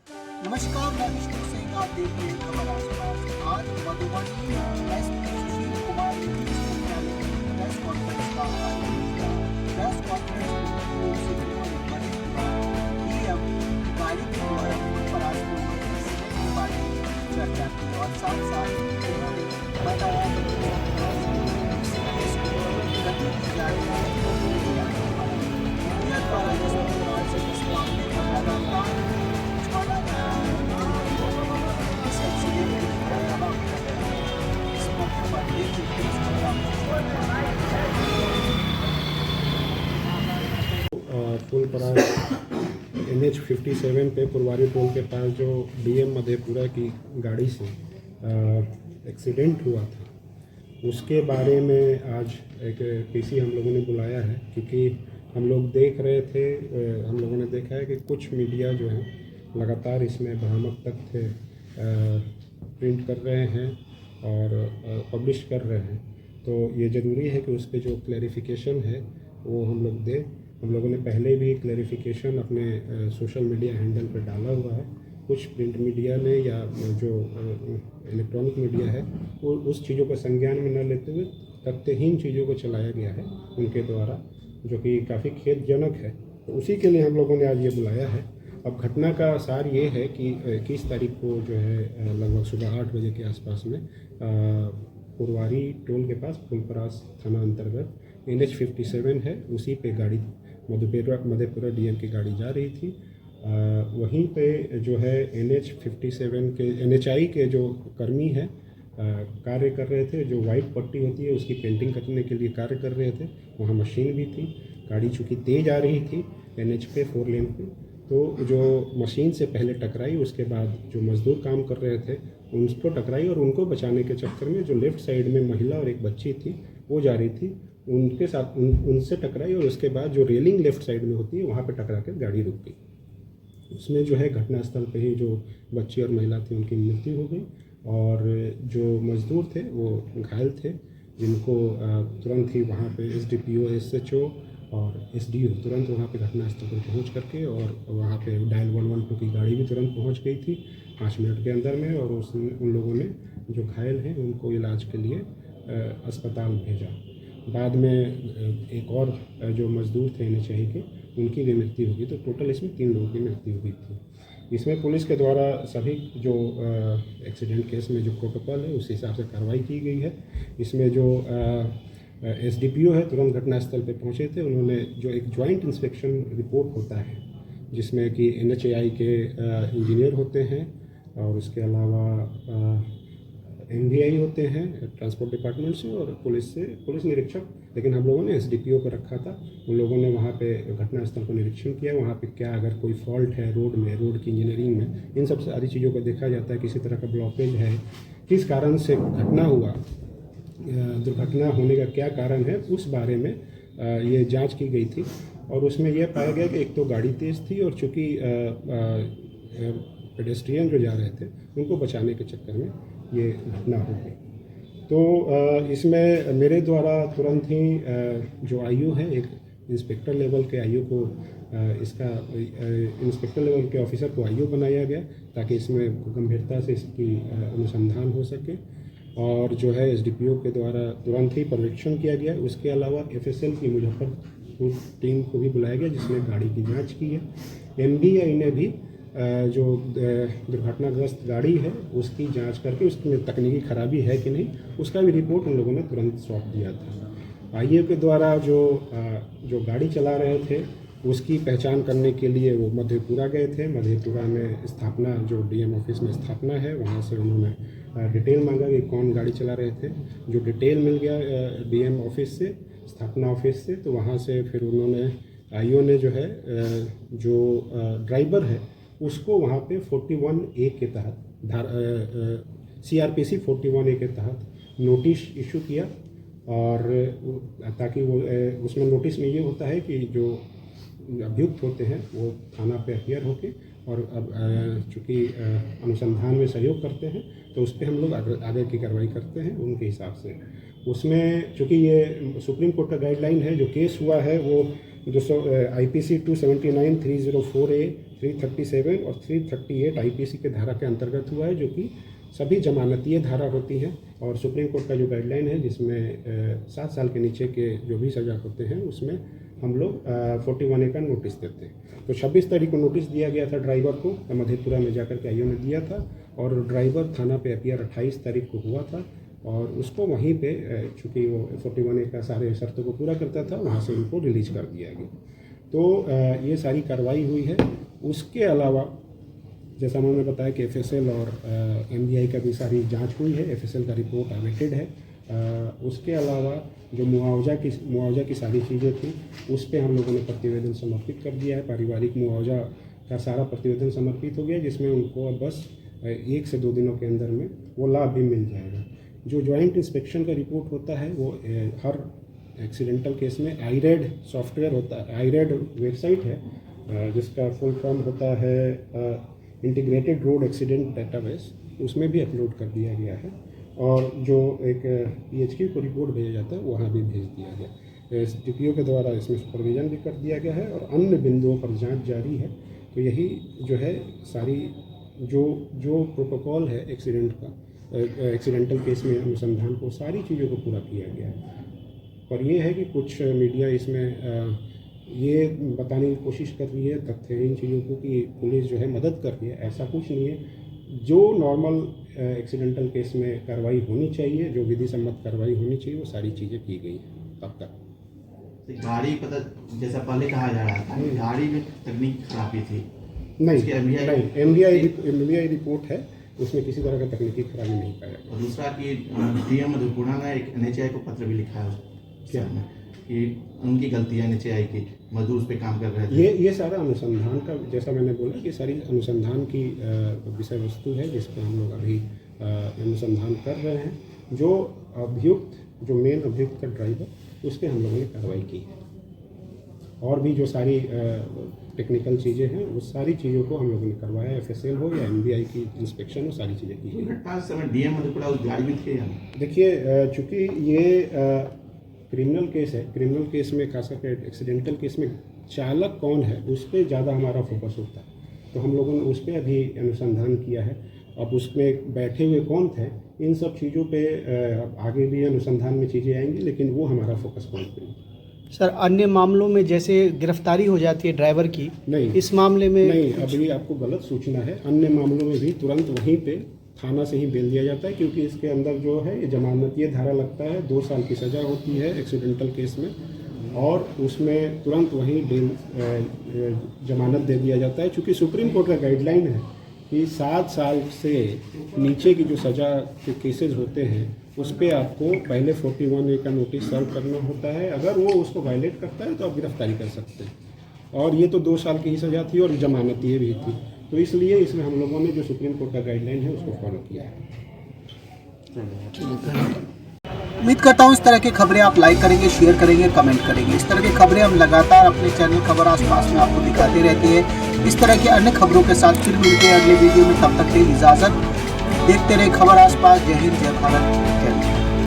नमस्कार, मैं विष्णु सिंह। आप देख रहे हैं खबर आसपास। आज मधुबनी एसपी सुशील कुमार ने विश्वविद्यालय में प्रेस कॉन्फ्रेंस का आयोजन किया। प्रेस कॉन्फ्रेंस में पूर्व शिक्षकों ने बड़ी डीएम गाड़ी के द्वारा पराजपूर्वक एक्सीडेंट के बारे में चर्चा की और साथ साथ उन्होंने बताया कि केस को गति दी जा रही है। मीडिया द्वारा जिस प्रकार से इस मामले पर लगातार उछाला जा रहा है, इस एक्सीडेंट की घटना इस मौके पर देखिए फुलपरास NH57 पे पुरवारी टोल के पास जो DM मधेपुरा की गाड़ी से एक्सीडेंट हुआ था, उसके बारे में आज एक PC हम लोगों ने बुलाया है, क्योंकि हम लोग देख रहे थे, हम लोगों ने देखा है कि कुछ मीडिया जो है लगातार इसमें भ्रामक तथ्य प्रिंट कर रहे हैं और पब्लिश कर रहे हैं। तो ये ज़रूरी है कि उस पर जो क्लैरिफिकेशन है वो हम लोग दें। हम लोगों ने पहले भी क्लैरिफिकेशन अपने सोशल मीडिया हैंडल पर डाला हुआ है। कुछ प्रिंट मीडिया ने या जो इलेक्ट्रॉनिक मीडिया है वो उस चीज़ों को संज्ञान में न लेते हुए तथ्यहीन चीज़ों को चलाया गया है उनके द्वारा, जो कि काफ़ी खेदजनक है। तो उसी के लिए हम लोगों ने आज ये बुलाया है। अब घटना का सार ये है कि 21 तारीख को जो है लगभग सुबह 8 बजे के आसपास में पुरवारी टोल के पास फुलपरास थाना अंतर्गत NH57 है, उसी पे गाड़ी मधेपुरा DM की गाड़ी जा रही थी। वहीं पे जो है NH57 के NHI के जो कर्मी है कार्य कर रहे थे, जो वाइट पट्टी होती है उसकी पेंटिंग करने के लिए कार्य कर रहे थे। वहाँ मशीन भी थी। गाड़ी चूँकि तेज़ आ रही थी NH पे 4 लेन पे, तो जो मशीन से पहले टकराई, उसके बाद जो मज़दूर काम कर रहे थे उनको टकराई और उनको बचाने के चक्कर में जो लेफ़्ट साइड में महिला और एक बच्ची थी वो जा रही थी, उनके साथ उनसे टकराई और उसके बाद जो रेलिंग लेफ़्ट साइड में होती है वहाँ पे टकरा कर गाड़ी रुक गई। उसमें जो है घटनास्थल पे ही जो बच्ची और महिला थी उनकी मृत्यु हो गई और जो मज़दूर थे वो घायल थे, जिनको तुरंत ही वहाँ पे SDPO SHO और SDO तुरंत वहाँ पे घटनास्थल पर पहुँच करके और वहाँ पे डायल 112 की गाड़ी भी तुरंत पहुँच गई थी 5 मिनट के अंदर में, और उन लोगों ने जो घायल हैं उनको इलाज के लिए अस्पताल भेजा। बाद में एक और जो मज़दूर थे NHI के, उनकी भी मृत्यु होगी। तो टोटल इसमें 3 लोगों की मृत्यु हुई थी। इसमें पुलिस के द्वारा सभी जो एक्सीडेंट केस में जो प्रोटोकॉल है उस हिसाब से कार्रवाई की गई है। इसमें जो SDPO है तुरंत घटनास्थल पे पहुंचे थे। उन्होंने जो एक जॉइंट इंस्पेक्शन रिपोर्ट होता है जिसमें कि NHI के इंजीनियर होते हैं और उसके अलावा NDI होते हैं ट्रांसपोर्ट डिपार्टमेंट से और पुलिस निरीक्षक, लेकिन हम लोगों ने SDPO पर रखा था। उन लोगों ने वहाँ पे घटनास्थल को निरीक्षण किया, वहाँ पे क्या अगर कोई फॉल्ट है रोड में, रोड की इंजीनियरिंग में, इन सब सारी चीज़ों को देखा जाता है। किसी तरह का ब्लॉकेज है, किस कारण से घटना हुआ, दुर्घटना होने का क्या कारण है, उस बारे में ये जांच की गई थी। और उसमें यह पाया गया कि एक तो गाड़ी तेज़ थी और चूँकि पेडेस्ट्रियन जो जा रहे थे उनको बचाने के चक्कर में ये घटना हो गई। तो इसमें मेरे द्वारा तुरंत ही जो IU है, एक इंस्पेक्टर लेवल के IU को इसका इंस्पेक्टर लेवल के ऑफिसर को IU बनाया गया ताकि इसमें गंभीरता से इसकी अनुसंधान हो सके। और जो है SDPO के द्वारा तुरंत ही पर्यवेक्षण किया गया। उसके अलावा FSL की मुजफ्फरपुर टीम को भी बुलाया गया जिसने गाड़ी की जांच की है। MDI ने भी जो दुर्घटनाग्रस्त गाड़ी है उसकी जांच करके उसमें तकनीकी खराबी है कि नहीं उसका भी रिपोर्ट उन लोगों ने तुरंत सौंप दिया था। IU के द्वारा जो गाड़ी चला रहे थे उसकी पहचान करने के लिए वो मधेपुरा गए थे। मधेपुरा में स्थापना जो DM ऑफिस में स्थापना है, वहाँ से उन्होंने डिटेल मांगा कि कौन गाड़ी चला रहे थे। जो डिटेल मिल गया DM ऑफिस से, स्थापना ऑफिस से, तो वहाँ से फिर उन्होंने IU ने जो है जो ड्राइवर है उसको वहाँ पे 41A के तहत CRPC 41A के तहत नोटिस इशू किया। और ताकि वो उसमें नोटिस में ये होता है कि जो अभियुक्त होते हैं वो थाना पे अपीयर होके और अब चूँकि अनुसंधान में सहयोग करते हैं तो उस पर हम लोग आगे की कार्रवाई करते हैं उनके हिसाब से। उसमें चूँकि ये सुप्रीम कोर्ट का गाइडलाइन है, जो केस हुआ है वो IPC 279/304A 337 और 338 आईपीसी के धारा के अंतर्गत हुआ है, जो कि सभी जमानतीय धारा होती हैं। और सुप्रीम कोर्ट का जो गाइडलाइन है जिसमें 7 साल के नीचे के जो भी सज़ा होते हैं उसमें हम लोग 41A का नोटिस देते हैं। तो 26 तारीख को नोटिस दिया गया था ड्राइवर को, मधेपुरा में जाकर के आईओ ने दिया था, और ड्राइवर थाना पे अपीयर 28 तारीख को हुआ था, और उसको वहीं पे चूँकि वो 41A का सारे शर्तों को पूरा करता था, वहाँ से उनको रिलीज कर दिया गया। तो ये सारी कार्रवाई हुई है। उसके अलावा जैसा उन्होंने बताया कि एफएसएल और एमबीआई का भी सारी जांच हुई है, एफएसएल का रिपोर्ट अवेटेड है। उसके अलावा जो मुआवजा की सारी चीज़ें थी उस पर हम लोगों ने प्रतिवेदन समर्पित कर दिया है। पारिवारिक मुआवजा का सारा प्रतिवेदन समर्पित हो गया, जिसमें उनको अब बस 1 से 2 दिनों के अंदर में वो लाभ भी मिल जाएगा। जो जॉइंट इंस्पेक्शन का रिपोर्ट होता है वो हर एक्सीडेंटल केस में आईरेड सॉफ्टवेयर होता है, आईरेड वेबसाइट है जिसका फुल फॉर्म होता है इंटीग्रेटेड रोड एक्सीडेंट डेटाबेस, उसमें भी अपलोड कर दिया गया है। और जो एक पीएचक्यू को रिपोर्ट भेजा जाता है वहाँ भी भेज दिया गया। एसडीपीओ के द्वारा इसमें सुपरविजन भी कर दिया गया है और अन्य बिंदुओं पर जांच जारी है। तो यही जो है सारी जो प्रोटोकॉल है एक्सीडेंट का, एक्सीडेंटल केस में अनुसंधान को सारी चीज़ों को पूरा किया गया है। पर यह है कि कुछ मीडिया इसमें ये बताने की कोशिश कर रही है तथ्यहीन चीज़ों को कि पुलिस जो है मदद कर रही है, ऐसा कुछ नहीं है। जो नॉर्मल एक्सीडेंटल केस में कार्रवाई होनी चाहिए, जो विधि सम्मत कार्रवाई होनी चाहिए, वो सारी चीज़ें की गई हैं अब तक। गाड़ी पता जैसा पहले कहा जा रहा था गाड़ी में तकनीक खराबी थी, नहीं, एमबीआई रिपोर्ट है, उसमें किसी तरह का तकनीकी खराबी नहीं पाया। और दूसरा कि डीएम मधेपुरा ने एक एनएचएआई को पत्र भी लिखा है क्या कि उनकी गलतियाँ एनएचएआई की, मजदूर उस पर काम कर रहे थे। ये सारा अनुसंधान का, जैसा मैंने बोला कि सारी अनुसंधान की विषय वस्तु है जिस पर हम लोग अभी अनुसंधान कर रहे हैं। जो मेन अभियुक्त का ड्राइवर, उस पर हम लोगों ने कार्रवाई की है। और भी जो सारी टेक्निकल चीज़ें हैं उस सारी चीज़ों को हम लोगों ने करवाया, एफएसएल हो या एमबीआई की इंस्पेक्शन हो, सारी चीज़ें की गई। समय डीएम मधेपुरा उस गाड़ी में थे या नहीं? देखिए, चूँकि ये क्रिमिनल केस है, क्रिमिनल केस में खास करके एक्सीडेंटल केस में चालक कौन है उस पर ज़्यादा हमारा फोकस होता है। तो हम लोगों ने उस पर अभी अनुसंधान किया है। अब उसमें बैठे हुए कौन थे, इन सब चीज़ों पे आगे भी अनुसंधान में चीज़ें आएंगी, लेकिन वो हमारा फोकस पॉइंट पे है। सर, अन्य मामलों में जैसे गिरफ्तारी हो जाती है ड्राइवर की, नहीं, इस मामले में नहीं, अभी आपको गलत सूचना है। अन्य मामलों में भी तुरंत वहीं पे थाना से ही बेल दिया जाता है, क्योंकि इसके अंदर जो है ये जमानतीय धारा लगता है, 2 साल की सज़ा होती है एक्सीडेंटल केस में, और उसमें तुरंत वहीं बेल जमानत दे दिया जाता है। चूँकि सुप्रीम कोर्ट का गाइडलाइन है कि 7 साल से नीचे की जो सज़ा के केसेस होते हैं उस पर आपको पहले 41A का नोटिस सर्व करना होता है। अगर वो उसको वायलेट करता है तो आप गिरफ्तारी कर सकते हैं। और ये तो 2 साल की ही सज़ा थी और जमानतीय भी थी, तो इसलिए इसमें हम लोगों ने जो सुप्रीम कोर्ट का गाइडलाइन है उसको फॉलो किया है। उम्मीद करता हूँ इस तरह की खबरें आप लाइक करेंगे, शेयर करेंगे, कमेंट करेंगे। इस तरह की खबरें हम लगातार अपने चैनल खबर आसपास में आपको दिखाते रहती है। इस तरह की अन्य खबरों के साथ फिर मिलते हैं अगले वीडियो में। तब तक के लिए इजाज़त। देखते रहे खबर आसपास। जय हिंद, जय भारत, जय हिंद।